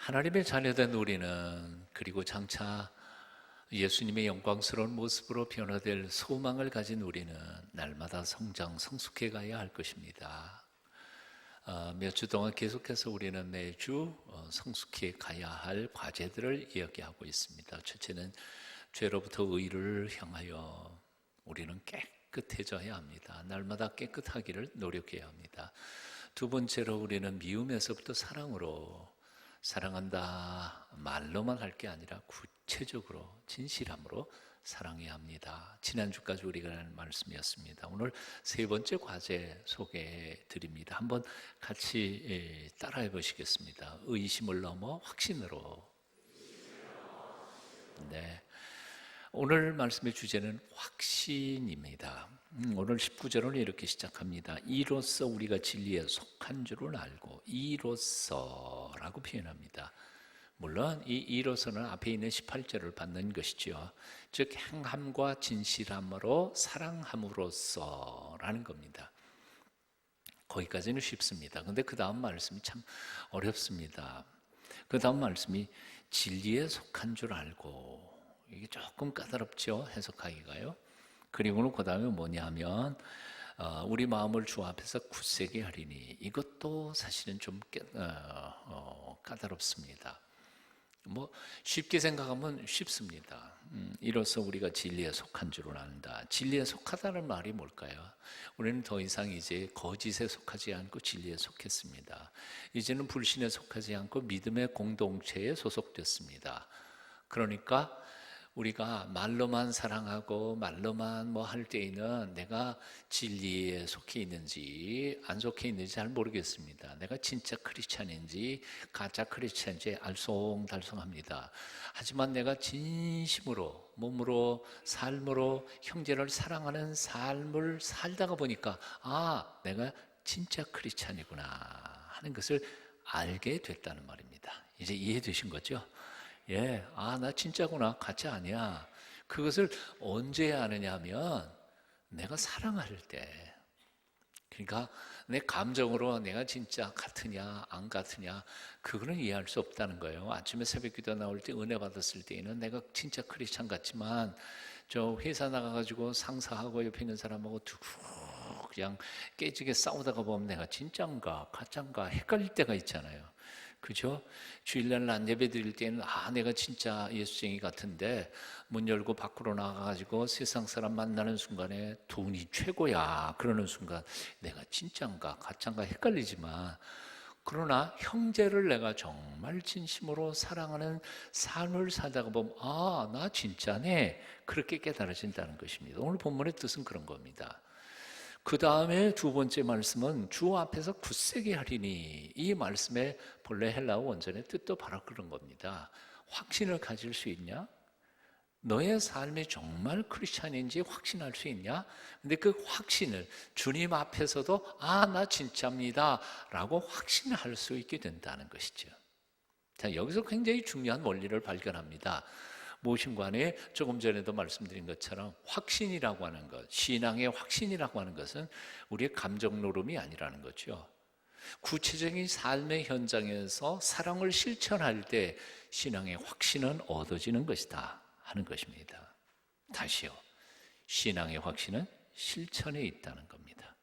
하나님의 자녀된 우리는 그리고 장차 예수님의 영광스러운 모습으로 변화될 소망을 가진 우리는 날마다 성장, 성숙해 가야 할 것입니다. 몇 주 동안 계속해서 우리는 매주 성숙해 가야 할 과제들을 이야기하고 있습니다. 첫째는 죄로부터 의를 향하여 우리는 깨끗해져야 합니다. 날마다 깨끗하기를 노력해야 합니다. 두 번째로 우리는 미움에서부터 사랑으로, 사랑한다 말로만 할 게 아니라 구체적으로 진실함으로 사랑해야 합니다. 지난주까지 우리가 한 말씀이었습니다. 오늘 세 번째 과제 소개해 드립니다. 한번 같이 따라해 보시겠습니다. 의심을 넘어 확신으로. 네. 오늘 말씀의 주제는 확신입니다. 오늘 19절은 이렇게 시작합니다. 이로써 우리가 진리에 속한 줄을 알고, 이로써라고 표현합니다. 물론 이 이로서는 앞에 있는 18절을 받는 것이죠. 즉 행함과 진실함으로 사랑함으로써라는 겁니다. 거기까지는 쉽습니다. 근데 그 다음 말씀이 참 어렵습니다. 그 다음 말씀이 진리에 속한 줄 알고, 이게 조금 까다롭죠, 해석하기가요. 그리고는 그 다음에 뭐냐면 우리 마음을 주 앞에서 굳세게 하리니, 이것도 사실은 좀 까다롭습니다. 쉽게 생각하면 쉽습니다. 이로써 우리가 진리에 속한 줄을 안다. 진리에 속하다는 말이 뭘까요? 우리는 더 이상 이제 거짓에 속하지 않고 진리에 속했습니다. 이제는 불신에 속하지 않고 믿음의 공동체에 소속됐습니다. 그러니까 우리가 말로만 사랑하고 말로만 할 때에는 내가 진리에 속해 있는지 안 속해 있는지 잘 모르겠습니다. 내가 진짜 크리스찬인지 가짜 크리스찬인지 알쏭달쏭합니다. 하지만 내가 진심으로 몸으로 삶으로 형제를 사랑하는 삶을 살다가 보니까 내가 진짜 크리스찬이구나 하는 것을 알게 됐다는 말입니다. 이제 이해되신 거죠? 예, 나 진짜구나, 가짜 아니야. 그것을 언제 아느냐 하면 내가 사랑할 때. 그러니까 내 감정으로 내가 진짜 같으냐 안 같으냐 그거는 이해할 수 없다는 거예요. 아침에 새벽기도 나올 때 은혜 받았을 때에는 내가 진짜 크리스찬 같지만 저 회사 나가가지고 상사하고 옆에 있는 사람하고 두고 그냥 깨지게 싸우다가 보면 내가 진짠가 가짠가 헷갈릴 때가 있잖아요. 그죠? 주일날 안 예배 드릴 때는 내가 진짜 예수쟁이 같은데 문 열고 밖으로 나가가지고 세상 사람 만나는 순간에 돈이 최고야 그러는 순간 내가 진짠가 가짠가 헷갈리지만, 그러나 형제를 내가 정말 진심으로 사랑하는 삶을 살다가 보면 나 진짜네 그렇게 깨달아진다는 것입니다. 오늘 본문의 뜻은 그런 겁니다. 그 다음에 두 번째 말씀은 주 앞에서 굳세게 하리니, 이 말씀의 본래 헬라어 원전의 뜻도 바로 그런 겁니다. 확신을 가질 수 있냐? 너의 삶이 정말 크리스찬인지 확신할 수 있냐? 근데 그 확신을 주님 앞에서도 나 진짜입니다 라고 확신할 수 있게 된다는 것이죠. 자, 여기서 굉장히 중요한 원리를 발견합니다. 모심관에 조금 전에도 말씀드린 것처럼 확신이라고 하는 것, 신앙의 확신이라고 하는 것은 우리의 감정 노름이 아니라는 거죠. 구체적인 삶의 현장에서 사랑을 실천할 때 신앙의 확신은 얻어지는 것이다 하는 것입니다. 다시요, 신앙의 확신은 실천에 있다는 겁니다.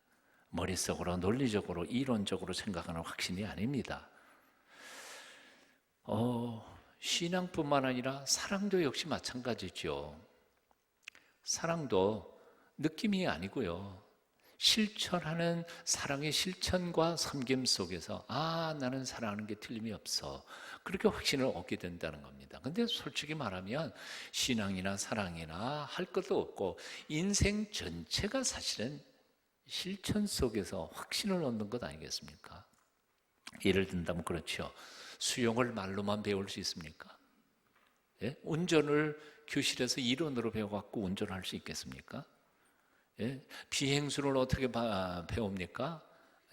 머릿속으로 논리적으로 이론적으로 생각하는 확신이 아닙니다. 신앙뿐만 아니라 사랑도 역시 마찬가지죠. 사랑도 느낌이 아니고요, 실천하는 사랑의 실천과 섬김 속에서 나는 사랑하는 게 틀림이 없어, 그렇게 확신을 얻게 된다는 겁니다. 근데 솔직히 말하면 신앙이나 사랑이나 할 것도 없고 인생 전체가 사실은 실천 속에서 확신을 얻는 것 아니겠습니까? 예를 든다면 그렇죠. 수영을 말로만 배울 수 있습니까? 예? 운전을 교실에서 이론으로 배워갖고 운전할 수 있겠습니까? 예? 비행수를 어떻게 배웁니까?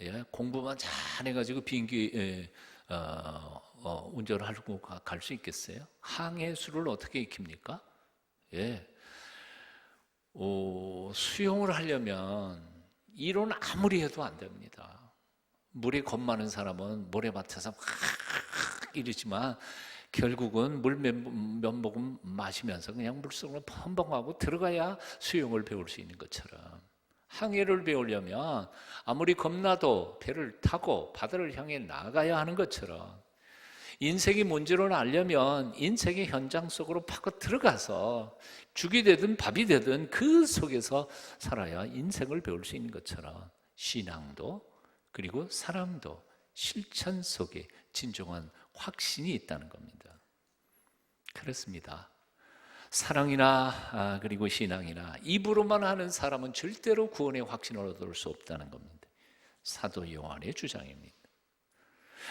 예? 공부만 잘해가지고 비행기 운전을 하고 갈 수 있겠어요? 항해수를 어떻게 익힙니까? 예. 수영을 하려면 이론 아무리 해도 안 됩니다. 물이 겁 많은 사람은 모래밭에서 막 이러지만 결국은 물 몇 모금 마시면서 그냥 물속으로 펑펑하고 들어가야 수영을 배울 수 있는 것처럼, 항해를 배우려면 아무리 겁나도 배를 타고 바다를 향해 나가야 하는 것처럼, 인생이 뭔지를 알려면 인생의 현장 속으로 파고 들어가서 죽이 되든 밥이 되든 그 속에서 살아야 인생을 배울 수 있는 것처럼, 신앙도 그리고 사람도 실천 속에 진정한 확신이 있다는 겁니다. 그렇습니다. 사랑이나 그리고 신앙이나 입으로만 하는 사람은 절대로 구원의 확신을 얻을 수 없다는 겁니다. 사도 요한의 주장입니다.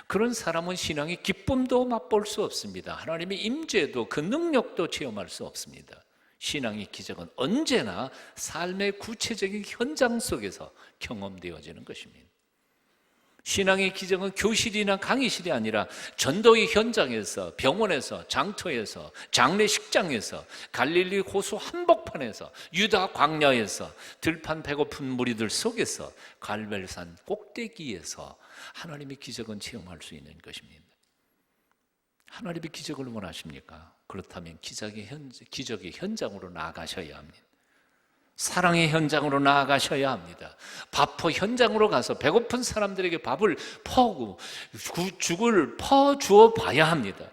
그런 사람은 신앙의 기쁨도 맛볼 수 없습니다. 하나님의 임재도 그 능력도 체험할 수 없습니다. 신앙의 기적은 언제나 삶의 구체적인 현장 속에서 경험되어지는 것입니다. 신앙의 기적은 교실이나 강의실이 아니라 전도의 현장에서, 병원에서, 장터에서, 장례식장에서, 갈릴리 호수 한복판에서, 유다 광야에서, 들판 배고픈 무리들 속에서, 갈멜산 꼭대기에서 하나님의 기적은 체험할 수 있는 것입니다. 하나님의 기적을 원하십니까? 그렇다면 기적의 현장으로 나아가셔야 합니다. 사랑의 현장으로 나아가셔야 합니다. 밥포 현장으로 가서 배고픈 사람들에게 밥을 퍼고 죽을 퍼주어 봐야 합니다.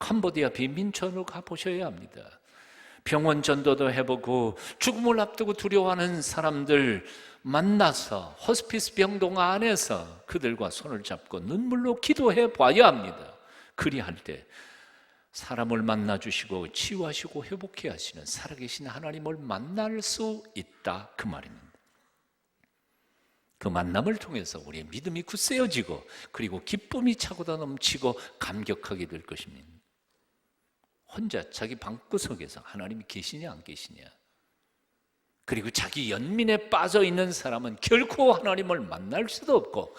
캄보디아 빈민촌으로 가보셔야 합니다. 병원 전도도 해보고 죽음을 앞두고 두려워하는 사람들 만나서 호스피스 병동 안에서 그들과 손을 잡고 눈물로 기도해 봐야 합니다. 그리할 때 사람을 만나주시고 치유하시고 회복해 하시는 살아계신 하나님을 만날 수 있다, 그 말입니다. 그 만남을 통해서 우리의 믿음이 굳세어지고 그리고 기쁨이 차고다 넘치고 감격하게 될 것입니다. 혼자 자기 방구석에서 하나님이 계시냐 안 계시냐, 그리고 자기 연민에 빠져 있는 사람은 결코 하나님을 만날 수도 없고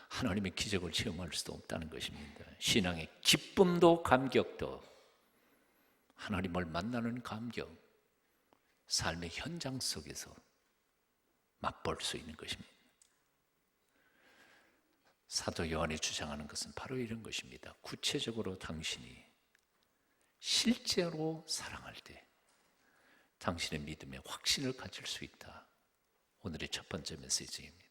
하나님의 기적을 체험할 수도 없다는 것입니다. 신앙의 기쁨도 감격도 하나님을 만나는 감격, 삶의 현장 속에서 맛볼 수 있는 것입니다. 사도 요한이 주장하는 것은 바로 이런 것입니다. 구체적으로 당신이 실제로 사랑할 때 당신의 믿음에 확신을 가질 수 있다. 오늘의 첫 번째 메시지입니다.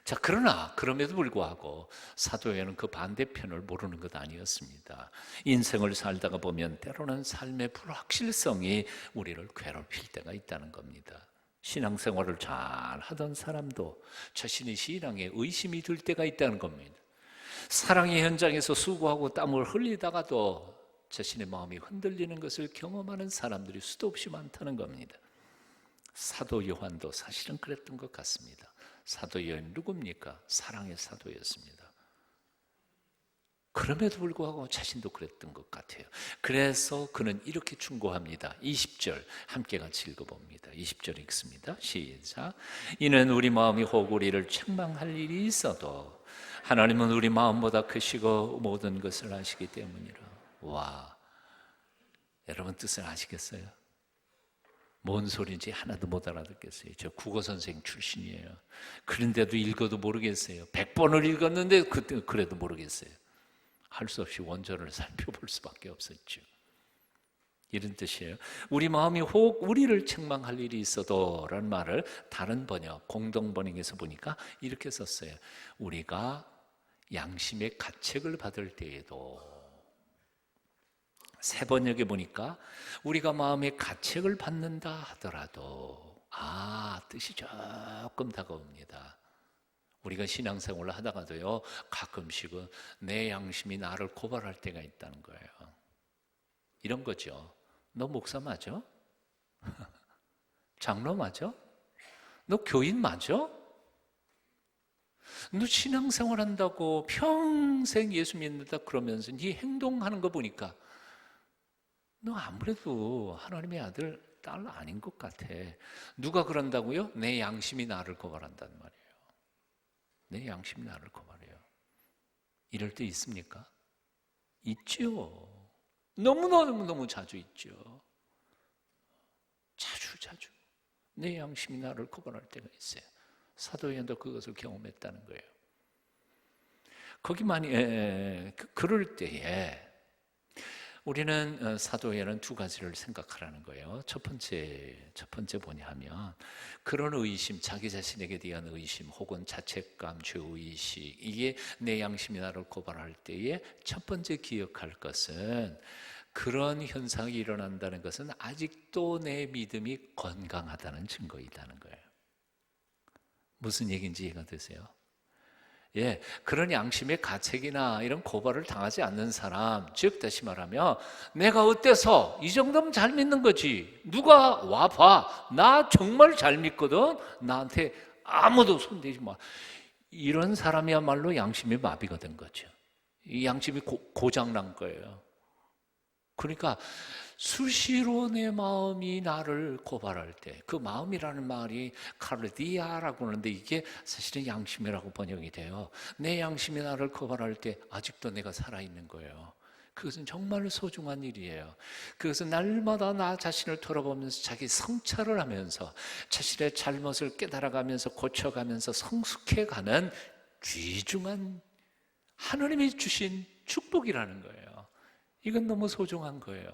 자, 그러나 그럼에도 불구하고 사도 요한은 그 반대편을 모르는 것 아니었습니다. 인생을 살다가 보면 때로는 삶의 불확실성이 우리를 괴롭힐 때가 있다는 겁니다. 신앙생활을 잘 하던 사람도 자신의 신앙에 의심이 들 때가 있다는 겁니다. 사랑의 현장에서 수고하고 땀을 흘리다가도 자신의 마음이 흔들리는 것을 경험하는 사람들이 수도 없이 많다는 겁니다. 사도 요한도 사실은 그랬던 것 같습니다. 사도 요한 누굽니까? 사랑의 사도였습니다. 그럼에도 불구하고 자신도 그랬던 것 같아요. 그래서 그는 이렇게 충고합니다. 20절 함께 같이 읽어봅니다. 20절 읽습니다. 시작. 이는 우리 마음이 혹 우리를 책망할 일이 있어도 하나님은 우리 마음보다 크시고 모든 것을 아시기 때문이라. 와, 여러분 뜻을 아시겠어요? 뭔 소리인지 하나도 못 알아듣겠어요. 저 국어선생 출신이에요. 그런데도 읽어도 모르겠어요. 100번을 읽었는데 그래도 모르겠어요. 할 수 없이 원전을 살펴볼 수밖에 없었죠. 이런 뜻이에요. 우리 마음이 혹 우리를 책망할 일이 있어도 라는 말을 다른 번역, 공동 번역에서 보니까 이렇게 썼어요. 우리가 양심의 가책을 받을 때에도. 새 번역에 보니까 우리가 마음의 가책을 받는다 하더라도, 뜻이 조금 다가옵니다. 우리가 신앙생활을 하다가도요, 가끔씩은 내 양심이 나를 고발할 때가 있다는 거예요. 이런 거죠. 너 목사 맞아? 장로 맞아? 너 교인 맞아? 너 신앙생활 한다고 평생 예수 믿는다 그러면서 네 행동하는 거 보니까 너 아무래도 하나님의 아들, 딸 아닌 것 같아. 누가 그런다고요? 내 양심이 나를 고발한단 말이에요. 내 양심이 나를 고발해요. 이럴 때 있습니까? 있죠. 너무 자주 있죠. 자주 내 양심이 나를 고발할 때가 있어요. 사도 요한도 그것을 경험했다는 거예요. 거기만이 그럴 때에 우리는 사도에는 두 가지를 생각하라는 거예요. 첫 번째 뭐냐 하면 그런 의심, 자기 자신에게 대한 의심 혹은 자책감, 죄의식, 이게 내 양심이 나를 고발할 때에 첫 번째 기억할 것은, 그런 현상이 일어난다는 것은 아직도 내 믿음이 건강하다는 증거이다는 거예요. 무슨 얘기인지 이해가 되세요? 그런 양심의 가책이나 이런 고발을 당하지 않는 사람, 즉 다시 말하면 내가 어때서 이 정도면 잘 믿는 거지, 누가 와봐, 나 정말 잘 믿거든, 나한테 아무도 손대지 마, 이런 사람이야말로 양심의 마비가 된 거죠. 이 양심이 고장난 거예요. 그러니까 수시로 내 마음이 나를 고발할 때, 그 마음이라는 말이 카르디아라고 하는데 이게 사실은 양심이라고 번역이 돼요. 내 양심이 나를 고발할 때 아직도 내가 살아있는 거예요. 그것은 정말 소중한 일이에요. 그것은 날마다 나 자신을 돌아보면서 자기 성찰을 하면서 자신의 잘못을 깨달아가면서 고쳐가면서 성숙해가는 귀중한 하나님이 주신 축복이라는 거예요. 이건 너무 소중한 거예요.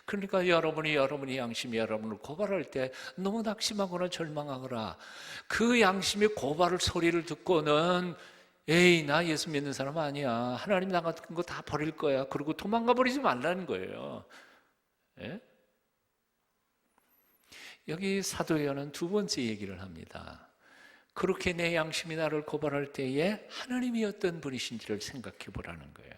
그러니까 여러분이 양심이 여러분을 고발할 때 너무 낙심하거나 절망하거나, 그 양심의 고발을 소리를 듣고는 에이, 나 예수 믿는 사람 아니야, 하나님 나 같은 거 다 버릴 거야, 그리고 도망가 버리지 말라는 거예요. 예? 여기 사도요한은 두 번째 얘기를 합니다. 그렇게 내 양심이 나를 고발할 때에 하나님이 어떤 분이신지를 생각해 보라는 거예요.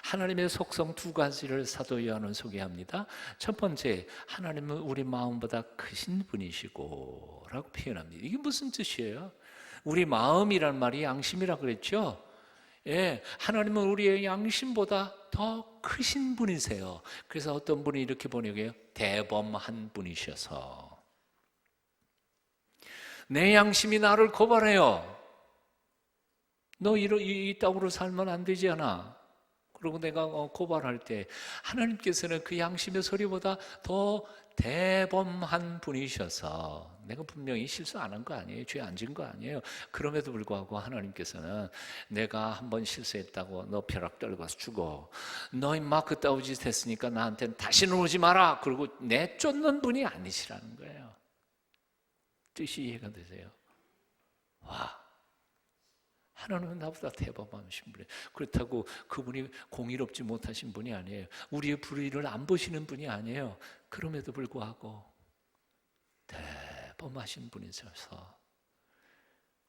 하나님의 속성 두 가지를 사도 요한은 소개합니다. 첫 번째, 하나님은 우리 마음보다 크신 분이시고 라고 표현합니다. 이게 무슨 뜻이에요? 우리 마음이란 말이 양심이라고 그랬죠? 하나님은 우리의 양심보다 더 크신 분이세요. 그래서 어떤 분이 이렇게 번역해요. 대범한 분이셔서. 내 양심이 나를 고발해요. 너 이따구로 살면 안 되지 않아? 그리고 내가 고발할 때 하나님께서는 그 양심의 소리보다 더 대범한 분이셔서, 내가 분명히 실수 안 한 거 아니에요, 죄 안 지은 거 아니에요. 그럼에도 불구하고 하나님께서는 내가 한번 실수했다고 너 벼락 떨고 죽어, 너 임마 그따위 짓 했으니까 나한테는 다시는 오지 마라, 그리고 내쫓는 분이 아니시라는 거예요. 뜻이 이해가 되세요? 와, 하나님은 나보다 대범하신 분이에요. 그렇다고 그분이 공의롭지 못하신 분이 아니에요. 우리의 불의를 안 보시는 분이 아니에요. 그럼에도 불구하고 대범하신 분이셔서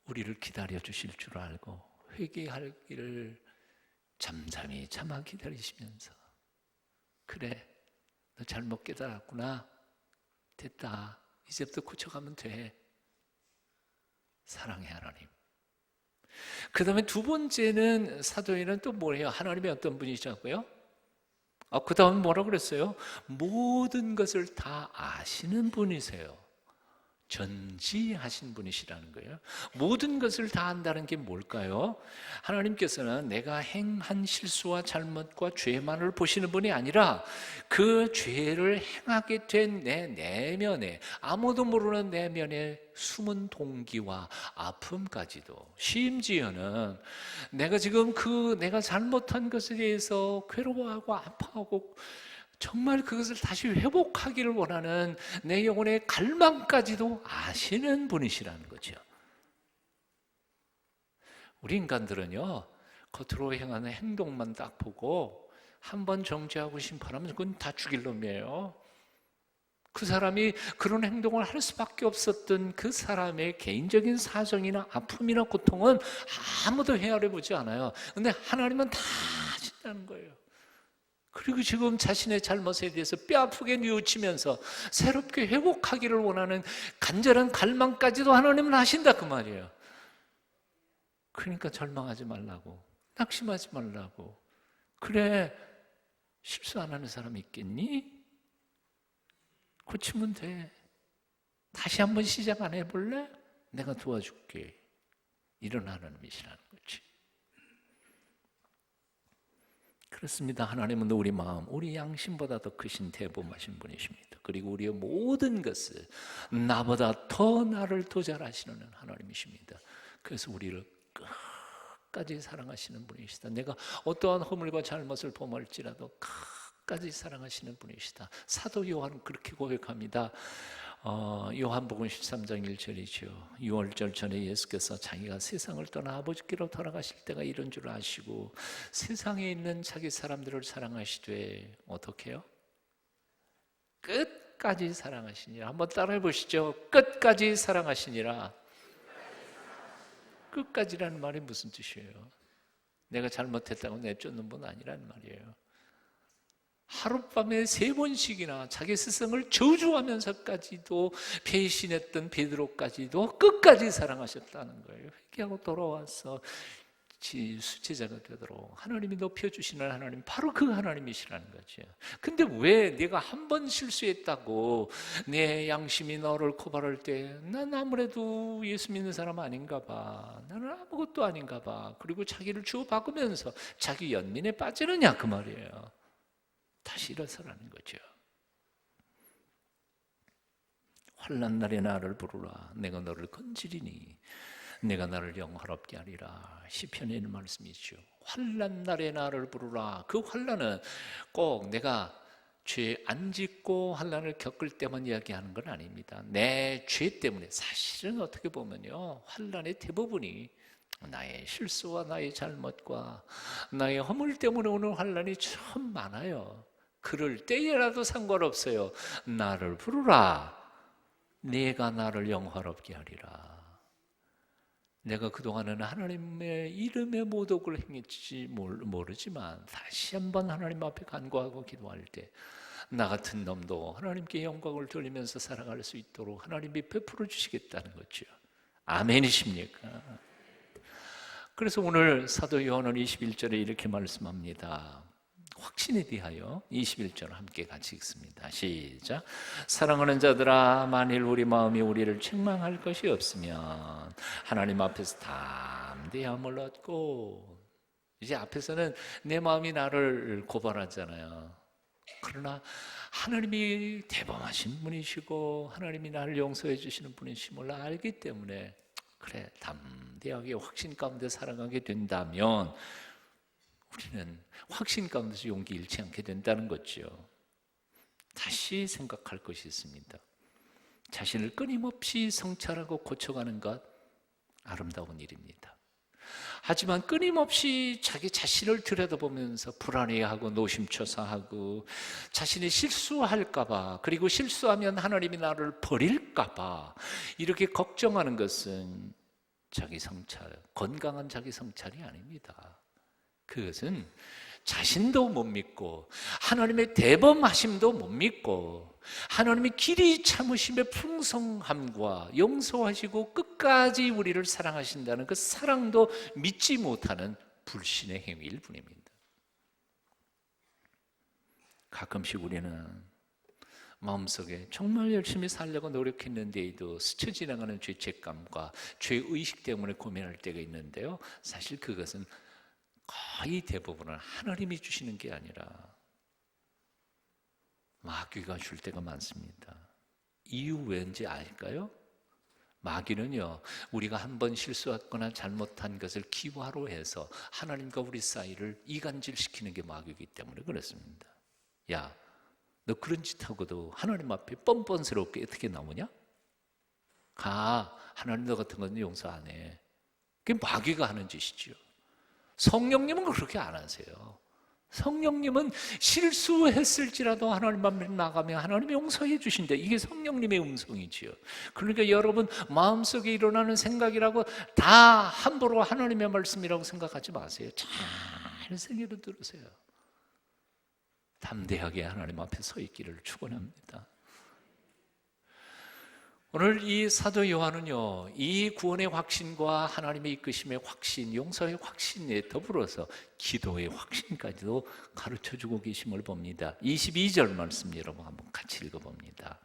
우리를 기다려 주실 줄 알고 회개할 길을 잠잠히 참아 기다리시면서, 그래, 너 잘못 깨달았구나, 됐다, 이제부터 고쳐가면 돼. 사랑해 하나님. 그 다음에 두 번째는 사도에는 또 뭐예요? 하나님이 어떤 분이시냐고요? 그 다음에 뭐라고 그랬어요? 모든 것을 다 아시는 분이세요. 전지하신 분이시라는 거예요. 모든 것을 다 안다는 게 뭘까요? 하나님께서는 내가 행한 실수와 잘못과 죄만을 보시는 분이 아니라 그 죄를 행하게 된 내 내면에, 아무도 모르는 내면의 숨은 동기와 아픔까지도, 심지어는 내가 지금 내가 잘못한 것에 대해서 괴로워하고 아파하고 정말 그것을 다시 회복하기를 원하는 내 영혼의 갈망까지도 아시는 분이시라는 거죠. 우리 인간들은요, 겉으로 행하는 행동만 딱 보고 한번 정죄하고 심판하면 그건 다 죽일 놈이에요. 그 사람이 그런 행동을 할 수밖에 없었던 그 사람의 개인적인 사정이나 아픔이나 고통은 아무도 헤아려 보지 않아요. 근데 하나님은 다 아신다는 거예요. 그리고 지금 자신의 잘못에 대해서 뼈아프게 뉘우치면서 새롭게 회복하기를 원하는 간절한 갈망까지도 하나님은 하신다, 그 말이에요. 그러니까 절망하지 말라고, 낙심하지 말라고. 그래, 실수 안 하는 사람 있겠니? 고치면 돼. 다시 한번 시작 안 해볼래? 내가 도와줄게. 이런 하나님이시라는 거지. 그렇습니다. 하나님은 우리 마음, 우리 양심보다 더 크신 대범하신 분이십니다. 그리고 우리의 모든 것을 나보다 더 나를 더 잘 아시는 하나님이십니다. 그래서 우리를 끝까지 사랑하시는 분이시다. 내가 어떠한 허물과 잘못을 범할지라도 끝까지 사랑하시는 분이시다. 사도 요한은 그렇게 고백합니다. 요한복음 13장 1절이죠. 6월절 전에 예수께서 자기가 세상을 떠나 아버지께로 돌아가실 때가 이런 줄 아시고 세상에 있는 자기 사람들을 사랑하시되 어떻게 해요? 끝까지 사랑하시니라. 한번 따라해 보시죠. 끝까지 사랑하시니라. 끝까지라는 말이 무슨 뜻이에요? 내가 잘못했다고 내쫓는 분 아니라는 말이에요. 하룻밤에 3번씩이나 자기 스승을 저주하면서까지도 배신했던 베드로까지도 끝까지 사랑하셨다는 거예요. 회개하고 돌아와서 수제자가 되도록 하나님이 높여주시는 하나님, 바로 그 하나님이시라는 거죠. 근데 왜 내가 한 번 실수했다고 내 양심이 너를 고발할 때 난 아무래도 예수 믿는 사람 아닌가 봐, 나는 아무것도 아닌가 봐, 그리고 자기를 주워박으면서 자기 연민에 빠지느냐 그 말이에요. 다시 일어서라는 거죠. 환난 날에 나를 부르라. 내가 너를 건지리니 내가 나를 영화롭게 하리라. 시편에 있는 말씀이죠. 환난 날에 나를 부르라. 그 환난은 꼭 내가 죄 안 짓고 환난을 겪을 때만 이야기하는 건 아닙니다. 내 죄 때문에, 사실은 어떻게 보면요, 환난의 대부분이 나의 실수와 나의 잘못과 나의 허물 때문에 오는 환난이 참 많아요. 그럴 때에라도 상관없어요. 나를 부르라. 내가 나를 영화롭게 하리라. 내가 그동안은 하나님의 이름에 모독을 행했지 모르지만 다시 한번 하나님 앞에 간구하고 기도할 때 나 같은 놈도 하나님께 영광을 돌리면서 살아갈 수 있도록 하나님이 베풀어 주시겠다는 거죠. 아멘이십니까? 그래서 오늘 사도 요한은 21절에 이렇게 말씀합니다. 확신에 대하여 21절 함께 같이 읽습니다. 시작. 사랑하는 자들아, 만일 우리 마음이 우리를 책망할 것이 없으면 하나님 앞에서 담대함을 얻고, 이제 앞에서는 내 마음이 나를 고발하잖아요. 그러나 하나님이 대범하신 분이시고 하나님이 나를 용서해 주시는 분이심을 알기 때문에 그래, 담대하게 확신 가운데 살아가게 된다면 우리는 확신 가운데서 용기 잃지 않게 된다는 거죠. 다시 생각할 것이 있습니다. 자신을 끊임없이 성찰하고 고쳐가는 것, 아름다운 일입니다. 하지만 끊임없이 자기 자신을 들여다보면서 불안해하고 노심초사하고 자신이 실수할까 봐, 그리고 실수하면 하나님이 나를 버릴까 봐 이렇게 걱정하는 것은 자기 성찰, 건강한 자기 성찰이 아닙니다. 그것은 자신도 못 믿고 하나님의 대범하심도 못 믿고 하나님의 길이 참으심의 풍성함과 용서하시고 끝까지 우리를 사랑하신다는 그 사랑도 믿지 못하는 불신의 행위일 뿐입니다. 가끔씩 우리는 마음속에 정말 열심히 살려고 노력했는데도 스쳐 지나가는 죄책감과 죄의식 때문에 고민할 때가 있는데요, 사실 그것은 거의 대부분은 하나님이 주시는 게 아니라 마귀가 줄 때가 많습니다. 이유 왠지 알까요? 마귀는요, 우리가 한번 실수했거나 잘못한 것을 기화로 해서 하나님과 우리 사이를 이간질시키는 게 마귀이기 때문에 그렇습니다. 야, 너 그런 짓 하고도 하나님 앞에 뻔뻔스럽게 어떻게 나오냐? 가, 하나님 너 같은 건 용서 안 해. 그게 마귀가 하는 짓이죠. 성령님은 그렇게 안 하세요. 성령님은 실수했을지라도 하나님 앞에 나가면 하나님이 용서해 주신다. 이게 성령님의 음성이지요. 그러니까 여러분 마음속에 일어나는 생각이라고 다 함부로 하나님의 말씀이라고 생각하지 마세요. 잘 생각을 들으세요. 담대하게 하나님 앞에 서 있기를 축원합니다. 오늘 이 사도 요한은요, 이 구원의 확신과 하나님의 이끄심의 확신, 용서의 확신에 더불어서 기도의 확신까지도 가르쳐주고 계심을 봅니다. 22절 말씀 여러분 한번 같이 읽어봅니다.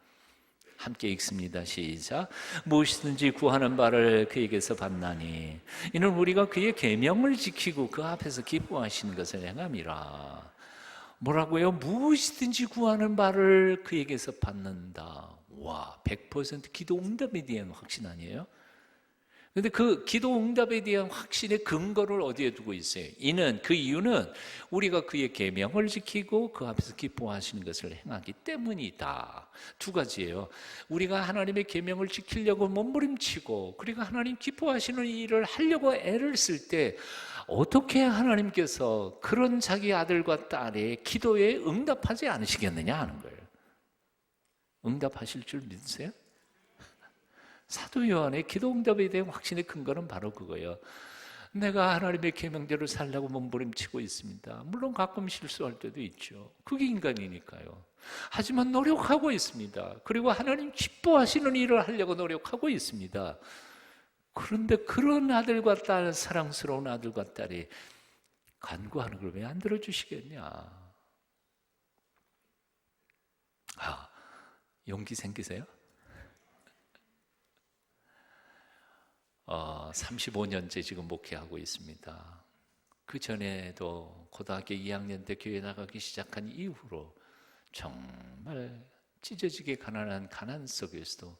함께 읽습니다. 시작. 무엇이든지 구하는 바를 그에게서 받나니 이는 우리가 그의 계명을 지키고 그 앞에서 기뻐하시는 것을 행함이라. 뭐라고요? 무엇이든지 구하는 바를 그에게서 받는다. 와, 100% 기도 응답에 대한 확신 아니에요? 근데 그 기도 응답에 대한 확신의 근거를 어디에 두고 있어요? 그 이유는 우리가 그의 계명을 지키고 그 앞에서 기뻐하시는 것을 행하기 때문이다. 두 가지예요. 우리가 하나님의 계명을 지키려고 몸부림치고, 그리고 하나님 기뻐하시는 일을 하려고 애를 쓸 때 어떻게 하나님께서 그런 자기 아들과 딸의 기도에 응답하지 않으시겠느냐 하는 거예요. 응답하실 줄 믿으세요? 사도 요한의 기도 응답에 대한 확신의 근거는 바로 그거예요. 내가 하나님의 계명대로 살려고 몸부림치고 있습니다. 물론 가끔 실수할 때도 있죠. 그게 인간이니까요. 하지만 노력하고 있습니다. 그리고 하나님 기뻐하시는 일을 하려고 노력하고 있습니다. 그런데 그런 아들과 딸, 사랑스러운 아들과 딸이 간구하는 걸 왜 안 들어주시겠냐? 용기 생기세요? 35년째 지금 목회하고 있습니다. 그 전에도 고등학교 2학년 때 교회 나가기 시작한 이후로 정말 찢어지게 가난한 가난 속에서도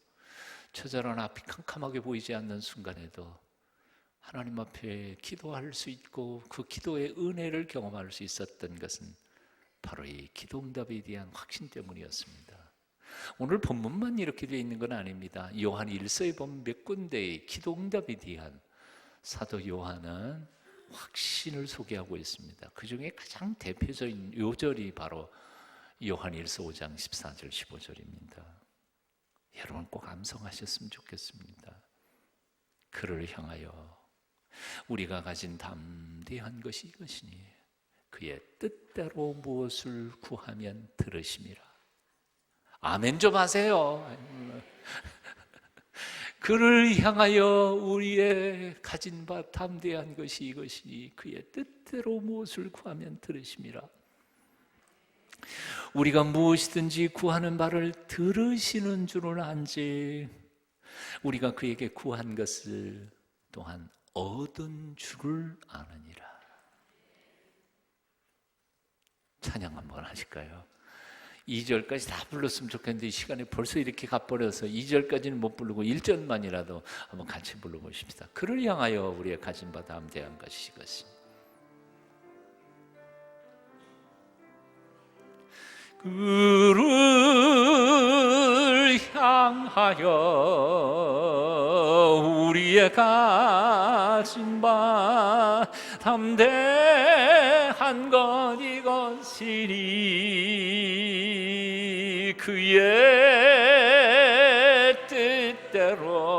처절한 앞이 캄캄하게 보이지 않는 순간에도 하나님 앞에 기도할 수 있고 그 기도의 은혜를 경험할 수 있었던 것은 바로 이 기도 응답에 대한 확신 때문이었습니다. 오늘 본문만 이렇게 되어 있는 건 아닙니다. 요한 1서에 보면 몇 군데의 기도 응답에 대한 사도 요한은 확신을 소개하고 있습니다. 그 중에 가장 대표적인 요절이 바로 요한 1서 5장 14절 15절입니다. 여러분 꼭 암송하셨으면 좋겠습니다. 그를 향하여 우리가 가진 담대한 것이 이것이니 그의 뜻대로 무엇을 구하면 들으심이라. 아멘 좀 하세요. 그를 향하여 우리의 가진 바 담대한 것이 이것이니 그의 뜻대로 무엇을 구하면 들으심이라. 우리가 무엇이든지 구하는 바를 들으시는 줄은 안지 우리가 그에게 구한 것을 또한 얻은 줄을 아느니라. 찬양 한번 하실까요? 2절까지 다 불렀으면 좋겠는데 시간이 벌써 이렇게 가버려서 2절까지는 못 부르고 1절만이라도 한번 같이 불러보십시다. 그를 향하여 우리의 가진 바 담대한 것이 이것이니 그를 향하여 우리의 가진 바 담대한 것 이것이니 그의 뜻대로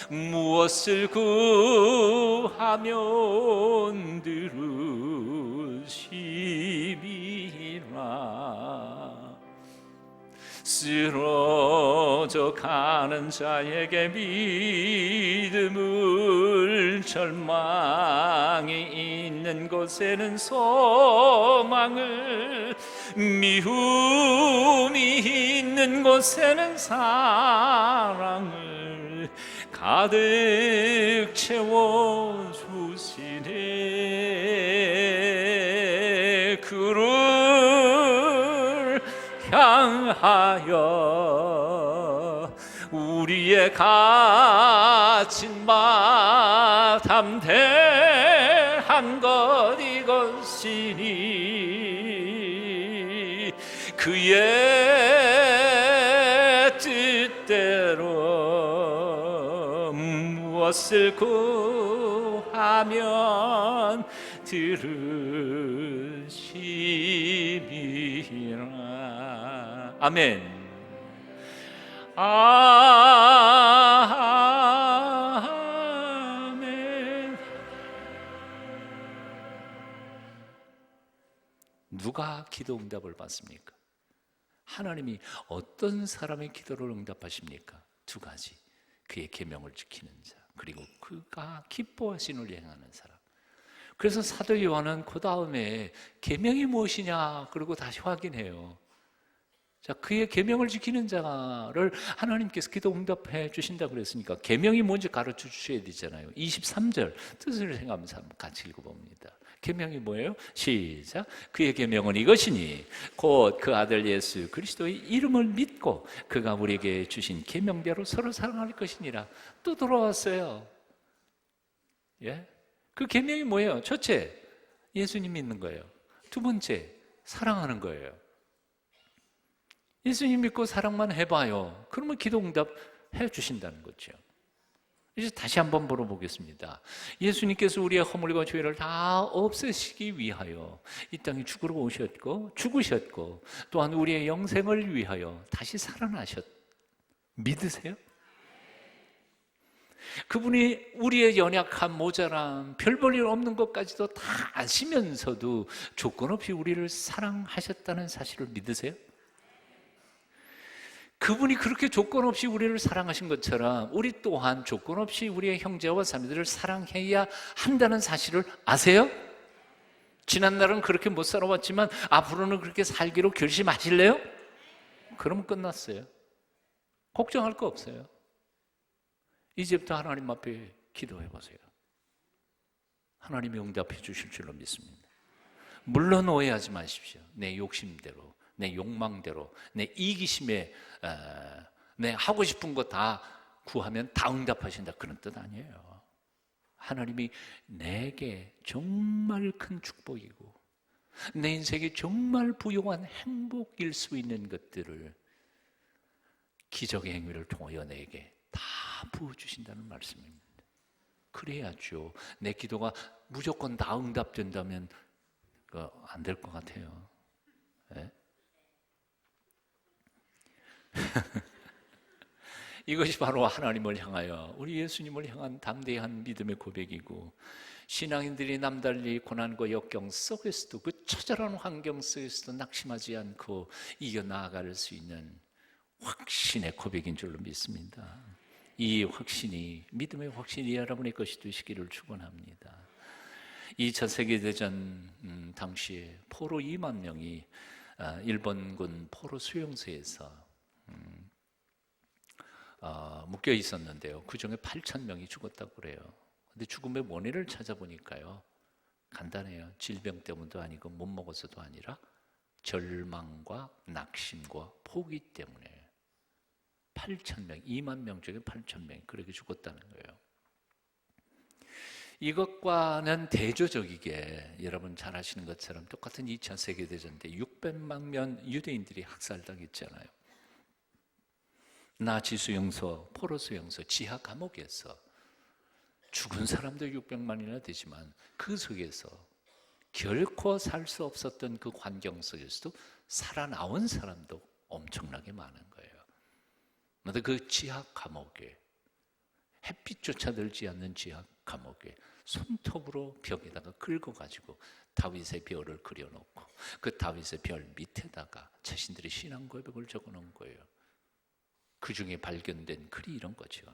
무엇을 구하면 들으심이라. 쓰러져 가는 자에게 믿음을, 절망이 있는 곳에는 소망을, 미움이 있는 곳에는 사랑을 가득 채워주시네. 그를 향하여 우리의 가진 바 담대한 것 이것이니 그의 뜻대로 무엇을 구하면 들으심이라. 아멘. 아멘. 누가 기도 응답을 받습니까? 하나님이 어떤 사람의 기도를 응답하십니까? 두 가지. 그의 계명을 지키는 자, 그리고 그가 기뻐하시는 일 행하는 사람. 그래서 사도 요한은 그 다음에 계명이 무엇이냐 그리고 다시 확인해요. 자, 그의 계명을 지키는 자를 하나님께서 기도 응답해 주신다고 그랬으니까 계명이 뭔지 가르쳐 주셔야 되잖아요. 23절 뜻을 생각하면서 한번 같이 읽어봅니다. 계명이 뭐예요? 시작. 그의 계명은 이것이니 곧 그 아들 예수 그리스도의 이름을 믿고 그가 우리에게 주신 계명대로 서로 사랑할 것이니라. 또 돌아왔어요. 예? 그 계명이 뭐예요? 첫째, 예수님 믿는 거예요. 두 번째, 사랑하는 거예요. 예수님 믿고 사랑만 해봐요. 그러면 기도 응답 해주신다는 거죠. 이제 다시 한번 물어보겠습니다. 예수님께서 우리의 허물과 죄를 다 없애시기 위하여 이 땅에 죽으러 오셨고 죽으셨고 또한 우리의 영생을 위하여 다시 살아나셨. 믿으세요? 그분이 우리의 연약함, 모자람, 별 볼 일 없는 것까지도 다 아시면서도 조건 없이 우리를 사랑하셨다는 사실을 믿으세요? 그분이 그렇게 조건 없이 우리를 사랑하신 것처럼 우리 또한 조건 없이 우리의 형제와 자매들을 사랑해야 한다는 사실을 아세요? 지난날은 그렇게 못 살아왔지만 앞으로는 그렇게 살기로 결심하실래요? 그러면 끝났어요. 걱정할 거 없어요. 이제부터 하나님 앞에 기도해 보세요. 하나님이 응답해 주실 줄로 믿습니다. 물론 오해하지 마십시오. 내 욕심대로, 내 욕망대로, 내 이기심에 내 하고 싶은 거 다 구하면 다 응답하신다, 그런 뜻 아니에요. 하나님이 내게 정말 큰 축복이고 내 인생에 정말 부유한 행복일 수 있는 것들을 기적의 행위를 통하여 내게 다 부어주신다는 말씀입니다. 그래야죠. 내 기도가 무조건 다 응답된다면 안 될 것 같아요. 네? 이것이 바로 하나님을 향하여 우리 예수님을 향한 담대한 믿음의 고백이고 신앙인들이 남달리 고난과 역경 속에서도 그 처절한 환경 속에서도 낙심하지 않고 이겨나갈 수 있는 확신의 고백인 줄로 믿습니다. 이 확신이 믿음의 확신이 여러분의 것이 되시기를 축원합니다. 2차 세계대전 당시에 포로 2만 명이 일본군 포로 수용소에서 묶여 있었는데요. 그 중에 8천 명이 죽었다고 그래요. 근데 죽음의 원인을 찾아보니까요, 간단해요. 질병 때문도 아니고 못 먹어서도 아니라 절망과 낙심과 포기 때문에 8천 명, 2만 명 중에 8천 명이 그렇게 죽었다는 거예요. 이것과는 대조적이게 여러분 잘 아시는 것처럼 똑같은 2차 세계대전 때 600만 명 유대인들이 학살당했잖아요. 나치 수용소, 포로 수용소, 지하 감옥에서 죽은 사람도 600만이나 되지만 그 속에서 결코 살 수 없었던 그 환경 속에서도 살아나온 사람도 엄청나게 많은 거예요. 근데 그 지하 감옥에, 햇빛조차 들지 않는 지하 감옥에 손톱으로 벽에다가 긁어가지고 다윗의 별을 그려놓고 그 다윗의 별 밑에다가 자신들의 신앙 고백을 적어놓은 거예요. 그 중에 발견된 글이 이런 거죠.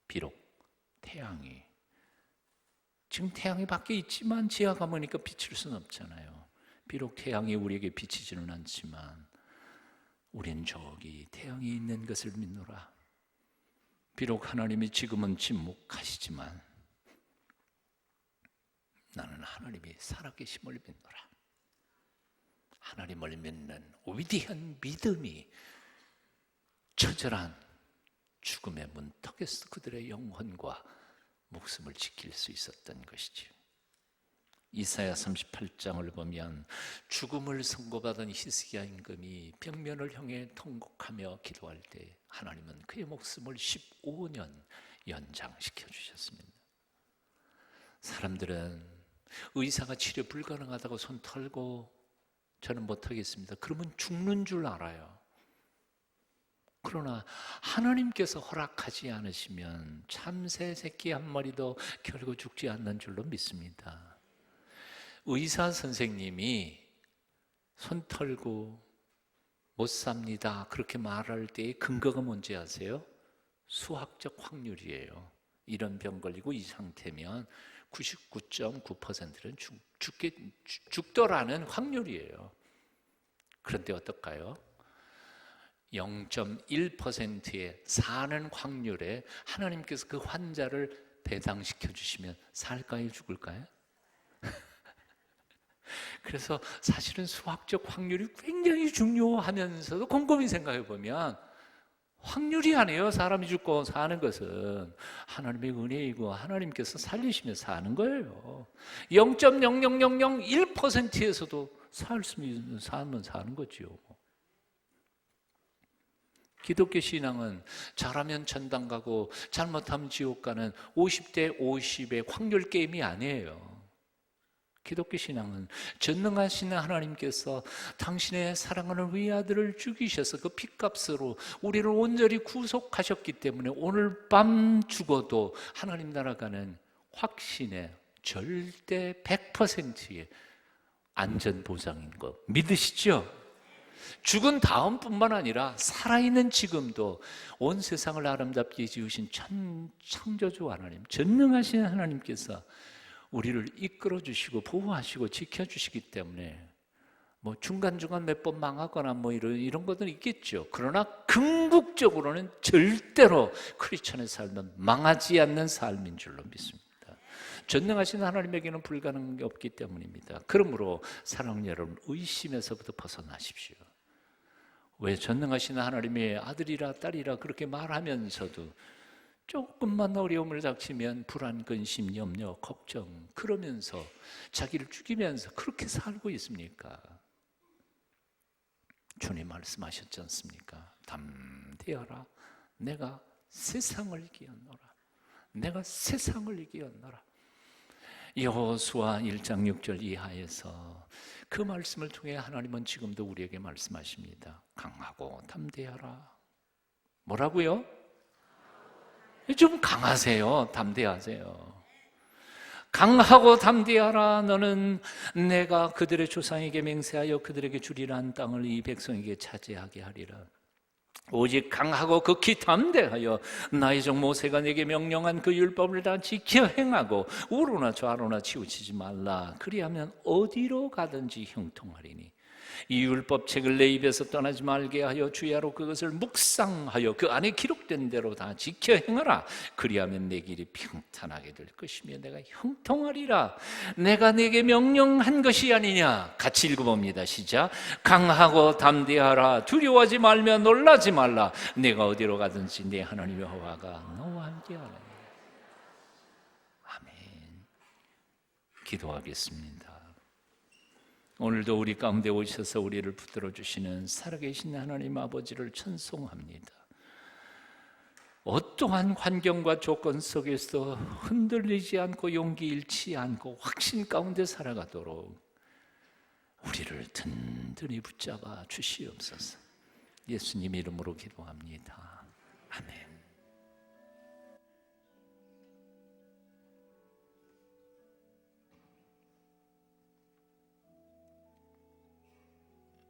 비록 태양이, 지금 태양이 밖에 있지만 지하 감옥이니까 비칠 수는 없잖아요. 비록 태양이 우리에게 비치지는 않지만 우린 저기 태양이 있는 것을 믿노라. 비록 하나님이 지금은 침묵하시지만 나는 하나님이 살아계심을 믿노라. 하나님을 믿는 위대한 믿음이 처절한 죽음의 문턱에서 그들의 영혼과 목숨을 지킬 수 있었던 것이죠. 이사야 38장을 보면 죽음을 선고받은 히스기야 임금이 벽면을 향해 통곡하며 기도할 때 하나님은 그의 목숨을 15년 연장시켜 주셨습니다. 사람들은 의사가 치료 불가능하다고 손 털고 저는 못하겠습니다. 그러면 죽는 줄 알아요. 그러나 하나님께서 허락하지 않으시면 참새 새끼 한 마리도 결국 죽지 않는 줄로 믿습니다. 의사 선생님이 손 털고 못 삽니다 그렇게 말할 때의 근거가 뭔지 아세요? 수학적 확률이에요. 이런 병 걸리고 이 상태면 99.9%는 죽더라는 확률이에요. 그런데 어떨까요? 0.1%의 사는 확률에 하나님께서 그 환자를 배당시켜 주시면 살까요? 죽을까요? 그래서 사실은 수학적 확률이 굉장히 중요하면서도 곰곰이 생각해 보면 확률이 아니에요. 사람이 죽고 사는 것은 하나님의 은혜이고 하나님께서 살리시며 사는 거예요. 0.00001%에서도 살면 사는 거지요. 기독교 신앙은 잘하면 천당 가고 잘못하면 지옥 가는 50대 50의 확률 게임이 아니에요. 기독교 신앙은 전능하신 하나님께서 당신의 사랑하는 위아들을 죽이셔서 그 피값으로 우리를 온전히 구속하셨기 때문에 오늘 밤 죽어도 하나님 나라 가는 확신의 절대 100%의 안전 보장인 거 믿으시죠? 죽은 다음뿐만 아니라 살아있는 지금도 온 세상을 아름답게 지으신 창조주 하나님, 전능하신 하나님께서 우리를 이끌어 주시고 보호하시고 지켜주시기 때문에 뭐 중간중간 몇 번 망하거나 뭐 이런 것들은 있겠죠. 그러나 궁극적으로는 절대로 크리스천의 삶은 망하지 않는 삶인 줄로 믿습니다. 전능하신 하나님에게는 불가능한 게 없기 때문입니다. 그러므로 사랑하는 여러분, 의심에서부터 벗어나십시오. 왜 전능하신 하나님의 아들이라 딸이라 그렇게 말하면서도 조금만 어려움을 닥치면 불안, 근심, 염려, 걱정 그러면서 자기를 죽이면서 그렇게 살고 있습니까? 주님 말씀하셨지 않습니까? 담대하라, 내가 세상을 이기었노라. 내가 세상을 이기었노라. 여호수아 1장 6절 이하에서 그 말씀을 통해 하나님은 지금도 우리에게 말씀하십니다. 강하고 담대하라. 뭐라고요? 좀 강하세요. 담대하세요. 강하고 담대하라. 너는 내가 그들의 조상에게 맹세하여 그들에게 주리라 한 땅을 이 백성에게 차지하게 하리라. 오직 강하고 극히 담대하여 나의 종 모세가 내게 명령한 그 율법을 다 지켜 행하고 우로나 좌로나 치우치지 말라. 그리하면 어디로 가든지 형통하리니 이 율법책을 내 입에서 떠나지 말게 하여 주야로 그것을 묵상하여 그 안에 기록된 대로 다 지켜 행하라. 그리하면 내 길이 평탄하게 될 것이며 내가 형통하리라. 내가 내게 명령한 것이 아니냐. 같이 읽어봅니다. 시작. 강하고 담대하라. 두려워하지 말며 놀라지 말라. 내가 어디로 가든지 내 하나님 여호와가 너와 함께하라. 아멘. 기도하겠습니다. 오늘도 우리 가운데 오셔서 우리를 붙들어 주시는 살아계신 하나님 아버지를 찬송합니다. 어떠한 환경과 조건 속에서 흔들리지 않고 용기 잃지 않고 확신 가운데 살아가도록 우리를 든든히 붙잡아 주시옵소서. 예수님 이름으로 기도합니다. 아멘.